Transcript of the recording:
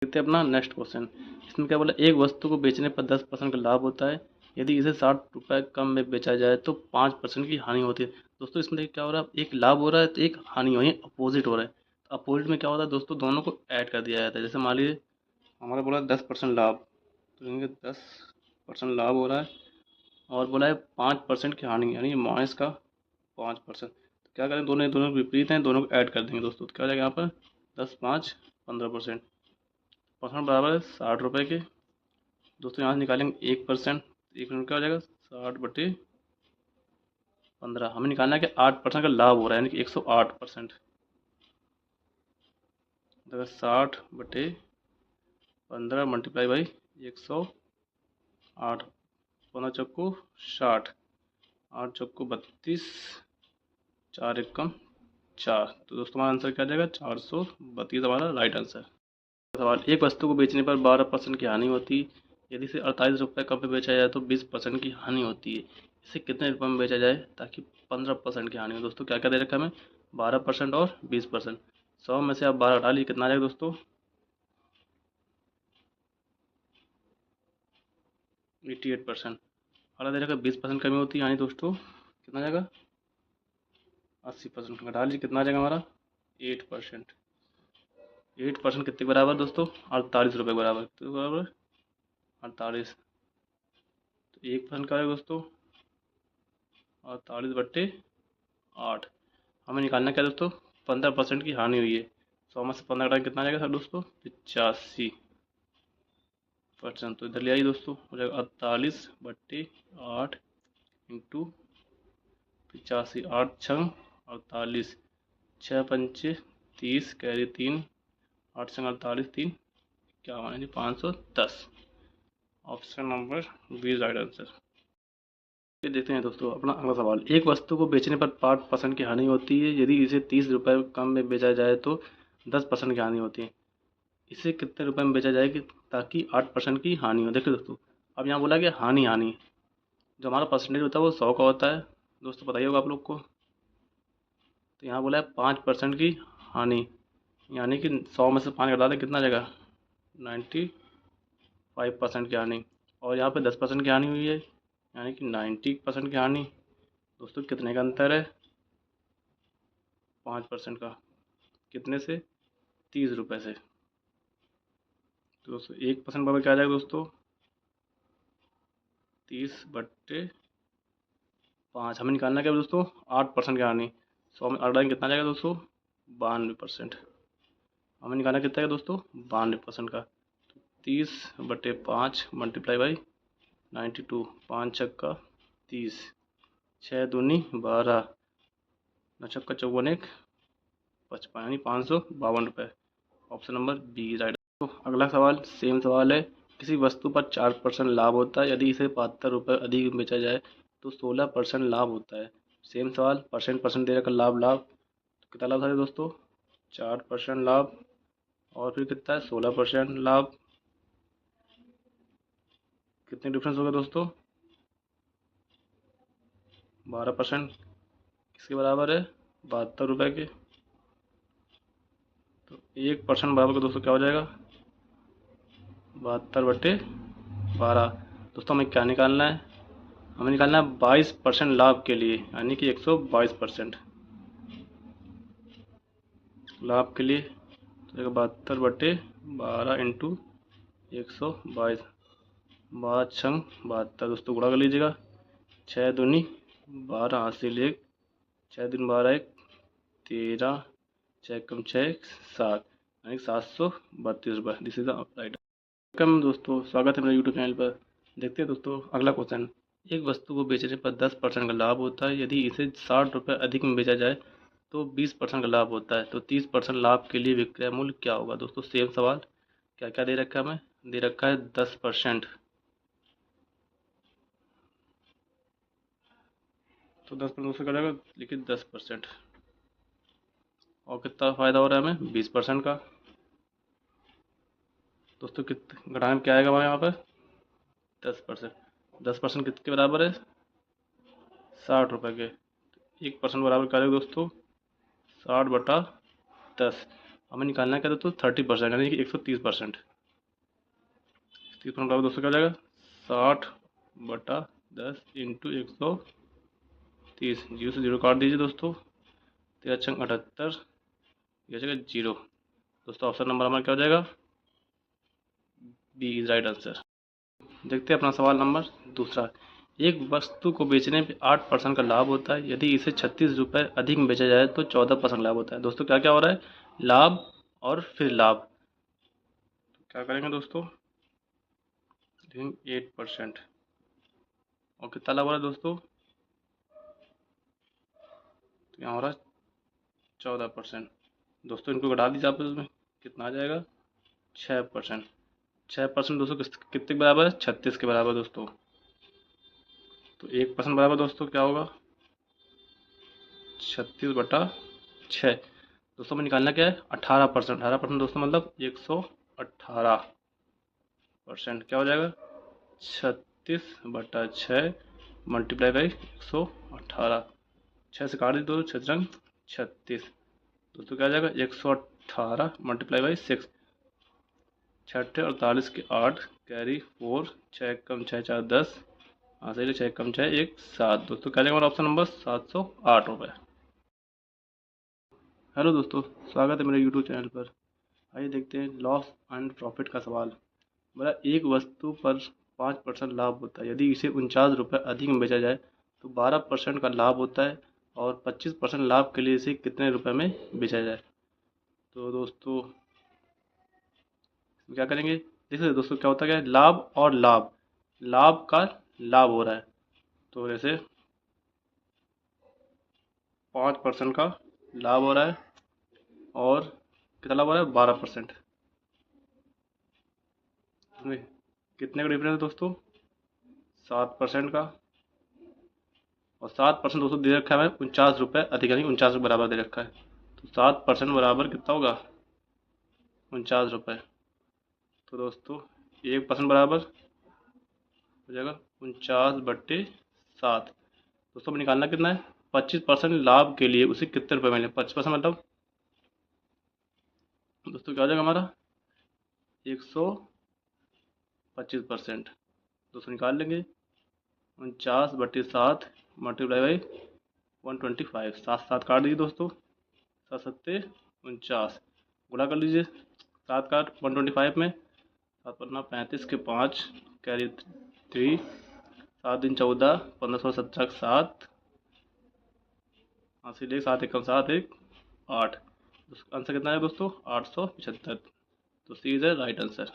देखते हैं अपना नेक्स्ट क्वेश्चन। इसमें क्या बोला, एक वस्तु को बेचने पर 10% का लाभ होता है, यदि इसे 60 रुपये कम में बेचा जाए तो 5% की हानि होती है। दोस्तों इसमें देखिए क्या हो रहा है, एक लाभ हो रहा है तो एक हानि हो रही है, अपोजिट हो रहा है। तो अपोजिट में क्या होता है दोस्तों, दोनों को ऐड कर दिया जाता है। जैसे मान लीजिए हमारा बोला 10% लाभ, तो इनके 10% लाभ हो रहा है और बोला है 5% की हानि, यानी माइनस का 5%। तो क्या करें, दोनों दोनों विपरीत हैं, दोनों को ऐड कर देंगे दोस्तों। तो क्या हो जाएगा यहाँ पर 10 5 15%। परसेंट बराबर है 60 रुपये के। दोस्तों यहाँ से निकालेंगे 1%, 1% क्या हो जाएगा 60/15। हमें निकालना है कि 8% का लाभ हो रहा है, यानी कि 108%। अगर 60/15 मल्टीप्लाई बाई 108, 15 चौको 60, 8 चौको 32, 4 एकम 4। तो दोस्तों हमारा आंसर क्या आ जाएगा 432, हमारा राइट आंसर। सवाल, एक वस्तु को बेचने पर 12% की हानि होती है, यदि इसे 48 रुपये कम में बेचा जाए तो 20% की हानि होती है। इसे कितने रुपये में बेचा जाए ताकि 15% की हानि हो। दोस्तों क्या क्या दे रखा है हमें, 12% और 20%। 100 में से आप 12 हटा लीजिए, कितना आ जाएगा दोस्तों 88%। अगर दे रखा है 20% कमी होती है, यानी दोस्तों कितना आ जाएगा 80%। घटा लीजिए, कितना आ जाएगा हमारा 8%। 8% कितने के बराबर दोस्तों, 48 रुपये के बराबर। कितने के बराबर 48। तो 1% का है दोस्तों 48/8। हमें निकालना क्या है दोस्तों, 15% की हानि हुई है। 100 में से 15 घटाएं, कितना आ जाएगा सर दोस्तों 85%। तो इधर ले आइए दोस्तों, हो जाएगा 48/8 इंटू 85। 8 6 48, 6 5 30, कैरी 3, 8 6 48, 3 51, यानी 510। Option number B right answer. ये देखते हैं दोस्तों अपना अगला सवाल। एक वस्तु को बेचने पर 5% की हानि होती है, यदि इसे 30 रुपये कम में बेचा जाए तो 10% की हानि होती है। इसे कितने रुपए में बेचा जाए कि ताकि 8% की हानि हो। देखिए दोस्तों, अब यहाँ बोला कि हानि हानि, जो हमारा परसेंटेज होता है वो 100 का होता है दोस्तों, बताइए होगा आप लोग को। तो यहाँ बोला है 5% की हानि, यानी कि 100 में से 5 घटा दें, कितना आ जाएगा 95% की हानि। और यहाँ पे 10% की हानि हुई है, यानी कि 90% की हानि। दोस्तों कितने का अंतर है, 5% का। कितने से, 30 रुपये से। तो दोस्तों 1% बराबर क्या आ जाएगा दोस्तों 30/5। हमें निकालना क्या है दोस्तों 8% की हानि। 100 में 8 कितना आ जाएगा दोस्तों 92%। हमें निकालना कितना है दोस्तों 92% का। 30/5 मल्टीप्लाई बाई 92, 5 6 30, 6 दूनी 12, 9 6 54, 55, यानी 552 रुपये। Option number B right. तो अगला सवाल सेम सवाल है। किसी वस्तु पर 4% लाभ होता है, यदि इसे 72 रुपये अधिक में बेचा जाए तो 16% लाभ होता है। सेम सवाल, परसेंट परसेंट दे रखा, लाभ लाभ। तो कितना लाभ था दोस्तों 4% लाभ, और फिर कितना है 16% लाभ। कितने डिफरेंस हो गया दोस्तों 12%। किसके बराबर है 72 रुपये के। तो 1% बराबर का दोस्तों क्या हो जाएगा 72/12। दोस्तों हमें क्या निकालना है, हमें निकालना है 22% लाभ के लिए, यानी कि 122% लाभ के लिए। तो 72/12 इंटू 122, 12×6 72। दोस्तों गुणा कर लीजिएगा, 6 दूनी 12, हाथ से ले 6 दूनी 12 1 13, 6 कम 6 7, यानी 732 रुपये। This is the right. Welcome दोस्तों, स्वागत है मेरे यूट्यूब चैनल पर। देखते हैं दोस्तों अगला क्वेश्चन। एक वस्तु को बेचने पर 10% का लाभ होता है, यदि इसे 60 रुपये अधिक में बेचा जाए तो 20% का लाभ होता है। तो 30% लाभ के लिए विक्रय मूल्य क्या होगा। दोस्तों सेम सवाल, क्या क्या दे रखा है हमें, दे रखा है 10%। तो 10% से करेगा, लेकिन 10%। और कितना फ़ायदा हो रहा है हमें 20% का। दोस्तों कितने घटाने में क्या आएगा हमारे यहाँ पर 10%। 10% कितने बराबर है 60 रुपये के। 1% बराबर क्या आएगा दोस्तों 60/10। हमें निकालना क्या दोस्तों 30%, यानी कि 130%। 30% बराबर दोस्तों क्या हो जाएगा 60/10 इंटू 130। 0 से 0 काट दीजिए दोस्तों, 13×78, ये हो जाएगा 0। दोस्तों ऑप्शन नंबर हमारा क्या हो जाएगा, बी इज राइट आंसर। देखते हैं अपना सवाल नंबर दूसरा। एक वस्तु को बेचने पे 8% का लाभ होता है, यदि इसे 36 रुपये अधिक में बेचा जाए तो 14% लाभ होता है। दोस्तों क्या क्या हो रहा है, लाभ और फिर लाभ। क्या करेंगे दोस्तों, 8%, और कितना लाभ हो रहा है दोस्तों, तो यहाँ हो रहा है 14%। दोस्तों इनको घटा दीजिए आप, इसमें कितना आ जाएगा 6%। 6% दोस्तों कितने के बराबर है, 36 के बराबर दोस्तों। तो 1% बराबर दोस्तों क्या होगा, 36/6। दोस्तों में निकालना क्या है, 18%। 18% दोस्तों मतलब 118%। क्या हो जाएगा, 36/6 मल्टीप्लाई बाई 118। 6 से काट दी दो, 6×36। दोस्तों क्या आ जाएगा, 118 मल्टीप्लाई बाई 6। 6 48 के 8 कैरी 4, 6 कम 6 4 10। हाँ सही है, 6 कम 6 1 7। दोस्तों क्या जाएगा हमारा ऑप्शन नंबर 708 रुपये। हेलो दोस्तों, स्वागत है मेरे यूट्यूब चैनल पर। आइए देखते हैं लॉस एंड प्रॉफिट का सवाल। बोला एक वस्तु पर 5% लाभ होता है, यदि इसे 49 रुपये अधिक में बेचा जाए तो 12% का लाभ होता है, और 25% लाभ के लिए इसे कितने रुपए में बेचा जाए। तो दोस्तों क्या करेंगे, देखिए दोस्तों क्या होता है, लाभ और लाभ, लाभ का लाभ हो रहा है, तो जैसे 5% का लाभ हो रहा है, और कितना लाभ हो रहा है, 12%। कितने का डिफरेंस है दोस्तों, 7% का। और 7% दोस्तों दे रखा है हमें 49 रुपये अधिक, यानी 49 बराबर दे रखा है। तो 7% बराबर कितना होगा, 49 रुपये। तो दोस्तों 1% बराबर हो जाएगा 49/7। दोस्तों हमें निकालना कितना है, 25% लाभ के लिए उसे कितने रुपए मिले। 25% मतलब दोस्तों क्या हो जाएगा हमारा 125%। दोस्तों निकाल लेंगे 49/7 मल्टीप्लाई बाई 125। 7 7 काट दीजिए दोस्तों, 7 सत्ते 49, गुणा कर लीजिए 7 का 125 में, 7 पन्ना 35 के 5 कैरी 3, 7 दिन 14, 15 16 17 7, हाँ सीधे 7 1 7 1 8। आंसर कितना है दोस्तों, 875। तो सी इज राइट आंसर।